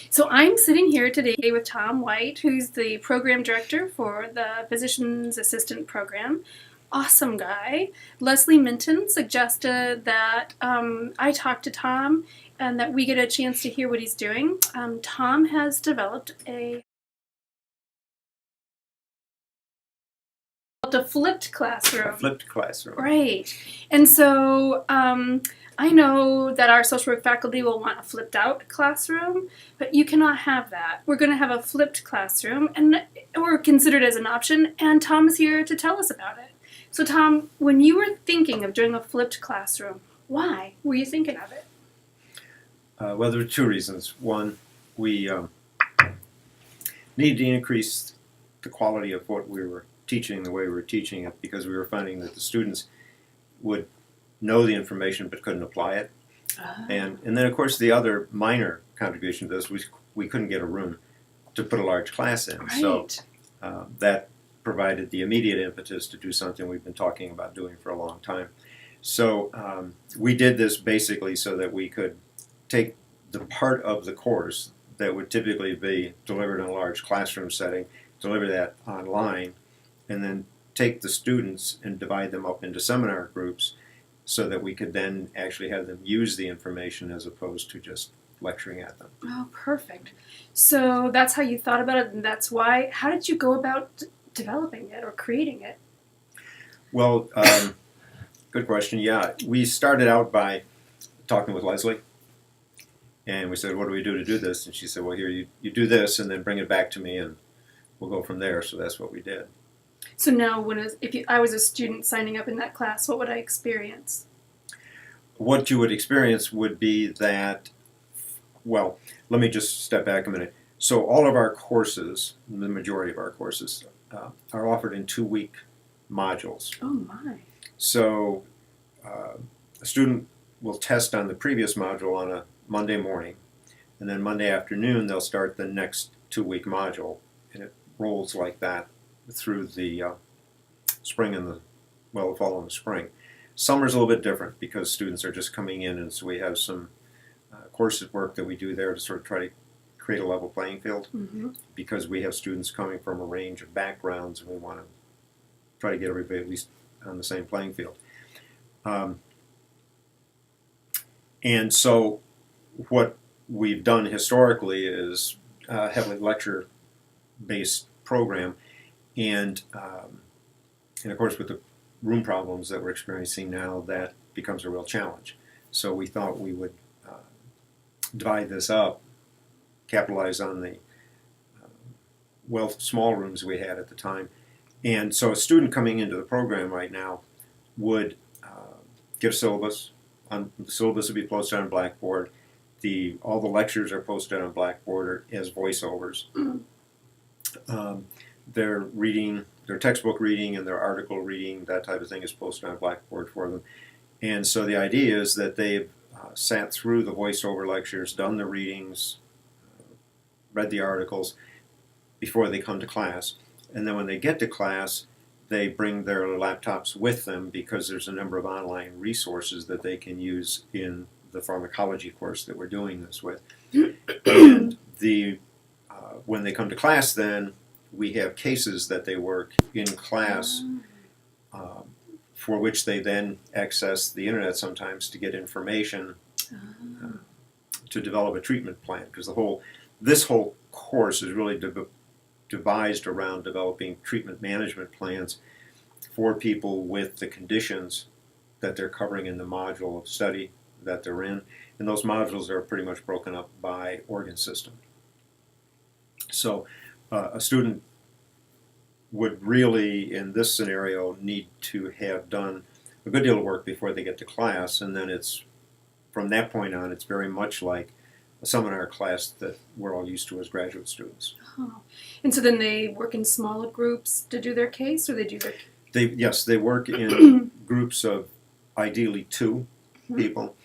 So I'm sitting here today with Tom White, who's the program director for the Physician's Assistant Program. Awesome guy. Leslie Minton suggested that I talk to Tom and that we get a chance to hear what he's doing. Tom has developed a flipped classroom. A flipped classroom. Right. And so I know that our social work faculty will want a flipped out classroom, but you cannot have that. We're going to have a flipped classroom, and or considered as an option, and Tom is here to tell us about it. So Tom, when you were thinking of doing a flipped classroom, why were you thinking of it? Well, there were two reasons. One, we needed to increase the quality of what we were teaching, the way we were teaching it, because we were finding that the students would know the information but couldn't apply it. And then, of course, the other minor contribution to this was we couldn't get a room to put a large class in. Right. So that provided the immediate impetus to do something we've been talking about doing for a long time. So we did this basically so that we could take the part of the course that would typically be delivered in a large classroom setting, deliver that online, and then take the students and divide them up into seminar groups so that we could then actually have them use the information as opposed to just lecturing at them. Oh, perfect. So that's how you thought about it, and that's why. How did you go about developing it or creating it? Well, good question. Yeah, we started out by talking with Leslie, and we said, what do we do to do this? And she said, well, here, you do this, and then bring it back to me, and we'll go from there. So that's what we did. So now, if I was a student signing up in that class, what would I experience? What you would experience would be that, well, let me just step back a minute. So all of our courses, the majority of our courses, are offered in 2-week modules. Oh my. So a student will test on the previous module on a Monday morning, and then Monday afternoon they'll start the next 2-week module, and it rolls like that through the spring and the fall and the spring. Summer's a little bit different because students are just coming in, and so we have some courses work that we do there to sort of try to create a level playing field, because we have students coming from a range of backgrounds, and we want to try to get everybody at least on the same playing field. And so what we've done historically is a heavily lecture-based program, and of course with the room problems that we're experiencing now, that becomes a real challenge. So we thought we would divide this up, capitalize on the small rooms we had at the time. And so a student coming into the program right now would get a syllabus. The syllabus would be posted on Blackboard. All the lectures are posted on Blackboard as voiceovers. Their reading, their textbook reading and their article reading, that type of thing is posted on Blackboard for them. And so the idea is that they've sat through the voiceover lectures, done the readings, read the articles before they come to class. And then when they get to class, they bring their laptops with them because there's a number of online resources that they can use in the pharmacology course that we're doing this with. And when they come to class then, we have cases that they work in class for which they then access the internet sometimes to get information to develop a treatment plan, because this whole course is really devised around developing treatment management plans for people with the conditions that they're covering in the module of study that they're in. And those modules are pretty much broken up by organ system. So a student would really, in this scenario, need to have done a good deal of work before they get to class, and then from that point on, it's very much like a seminar class that we're all used to as graduate students. Oh. And so then they work in smaller groups to do their case, or they do their... Yes, they work in groups of ideally 2 people,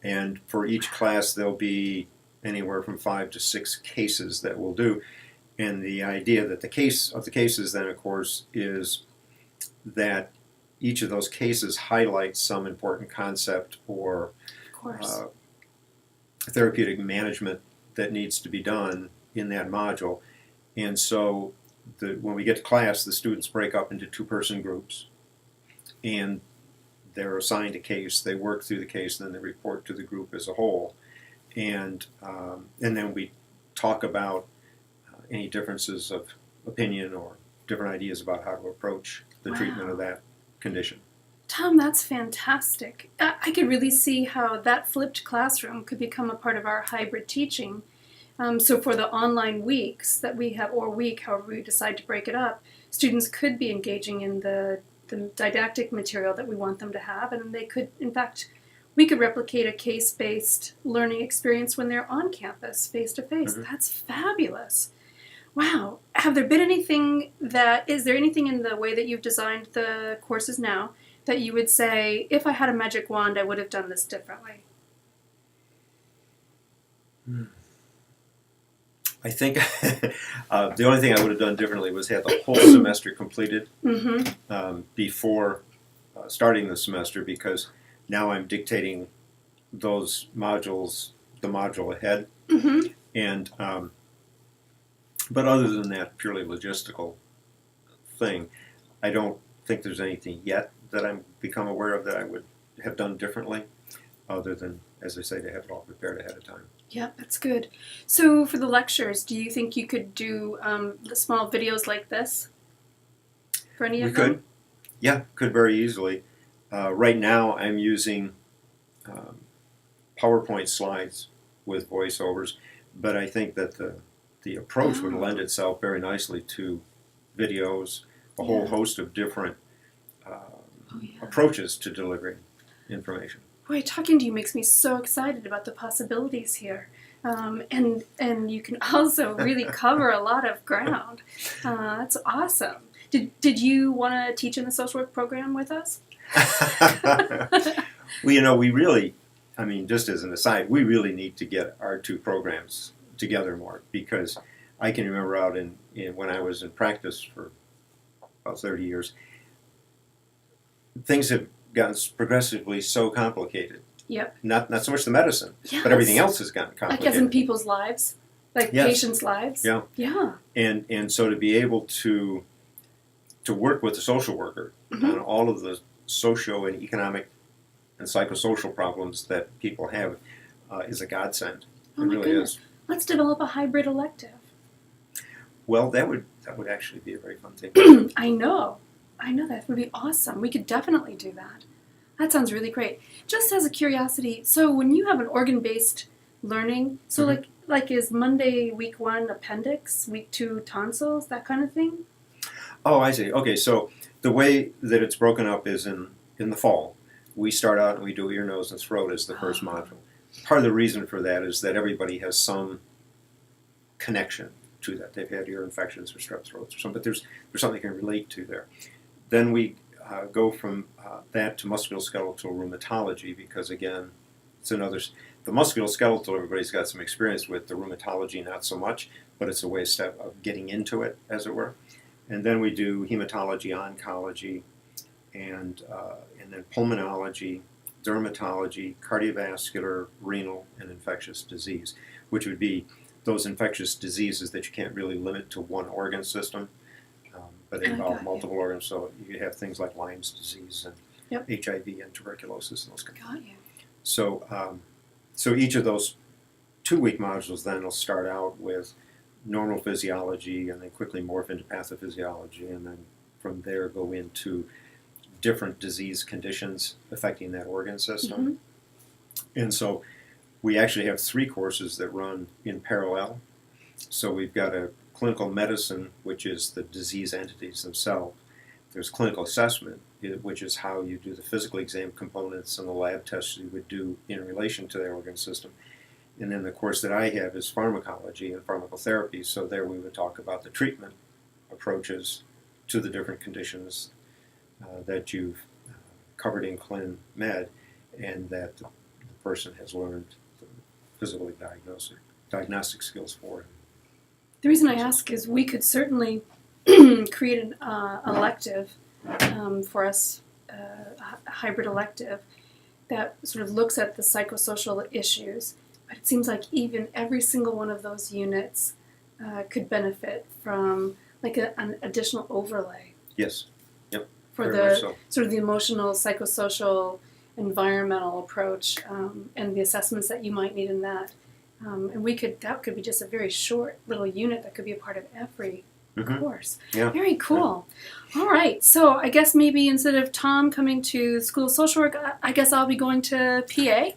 and for each class there'll be anywhere from 5 to 6 cases that we'll do. And the idea that the cases then, of course, is that each of those cases highlights some important concept or therapeutic management that needs to be done in that module. And so when we get to class, the students break up into two-person groups, and they're assigned a case. They work through the case, and then they report to the group as a whole. And then we talk about any differences of opinion or different ideas about how to approach the treatment of that condition. Tom, that's fantastic. I could really see how that flipped classroom could become a part of our hybrid teaching. So for the online weeks that we have, or week, however we decide to break it up, students could be engaging in the didactic material that we want them to have, and they could, in fact, we could replicate a case-based learning experience when they're on campus, face-to-face. Mm-hmm. That's fabulous. Wow. Is there anything in the way that you've designed the courses now that you would say, if I had a magic wand, I would have done this differently? I think the only thing I would have done differently was had the whole semester completed before starting the semester, because now I'm dictating those modules, the module ahead. Mm-hmm. And but other than that purely logistical thing, I don't think there's anything yet that I'm become aware of that I would have done differently, other than, as I say, to have it all prepared ahead of time. Yeah, that's good. So for the lectures, do you think you could do the small videos like this for any of them? We could. Yeah, could very easily. Right now I'm using PowerPoint slides with voiceovers, but I think that the approach would lend itself very nicely to videos, a whole host of different approaches to delivering information. Boy, talking to you makes me so excited about the possibilities here. And you can also really cover a lot of ground. That's awesome. Did you want to teach in the social work program with us? Well, we really, just as an aside, we really need to get our two programs together more, because I can remember out in when I was in practice for about 30 years, things have gotten progressively so complicated. Yep. Not so much the medicine, Yes. but everything else has gotten complicated. Like as in people's lives? Like Yes. patients' lives? Yeah. Yeah. And so to be able to work with the social worker on all of the socio and economic and psychosocial problems that people have is a godsend. Oh It my really goodness. is. Let's develop a hybrid elective. Well, that would actually be a very fun thing. I know that would be awesome. We could definitely do that. That sounds really great. Just as a curiosity, so when you have an organ-based learning, so like is Monday week 1 appendix, week 2 tonsils, that kind of thing? Oh, I see. Okay, so the way that it's broken up is in the fall. We start out and we do ear, nose, and throat as the first module. Part of the reason for that is that everybody has some connection to that. They've had ear infections or strep throats or something, but there's something they can relate to there. Then we go from that to musculoskeletal rheumatology, because again, it's another. The musculoskeletal everybody's got some experience with. The rheumatology not so much, but it's a way of getting into it, as it were. And then we do hematology, oncology, and then pulmonology, dermatology, cardiovascular, renal, and infectious disease, which would be those infectious diseases that you can't really limit to one organ system, but they involve multiple organs. So you have things like Lyme's disease and HIV and tuberculosis and those kinds of things. Got you. So each of those 2-week modules then will start out with normal physiology and then quickly morph into pathophysiology, and then from there go into different disease conditions affecting that organ system. And so we actually have 3 courses that run in parallel. So we've got a clinical medicine, which is the disease entities themselves. There's clinical assessment, which is how you do the physical exam components and the lab tests you would do in relation to the organ system. And then the course that I have is pharmacology and pharmacotherapy. So there we would talk about the treatment approaches to the different conditions that you've covered in Clin Med, and that the person has learned the physical diagnostic skills for. The reason I ask is we could certainly create an elective for us, a hybrid elective that sort of looks at the psychosocial issues But it seems like even every single one of those units could benefit from like an additional overlay Yes. for Very much the so. sort of the emotional, psychosocial, environmental approach and the assessments that you might need in that. And that could be just a very short little unit that could be a part of every course. Yeah. Very cool. All right. So I guess maybe instead of Tom coming to School of Social Work, I guess I'll be going to PA.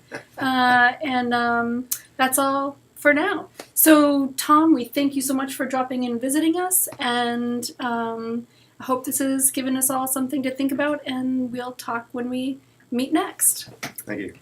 And that's all for now. So Tom, we thank you so much for dropping in and visiting us. And I hope this has given us all something to think about. And we'll talk when we meet next. Thank you.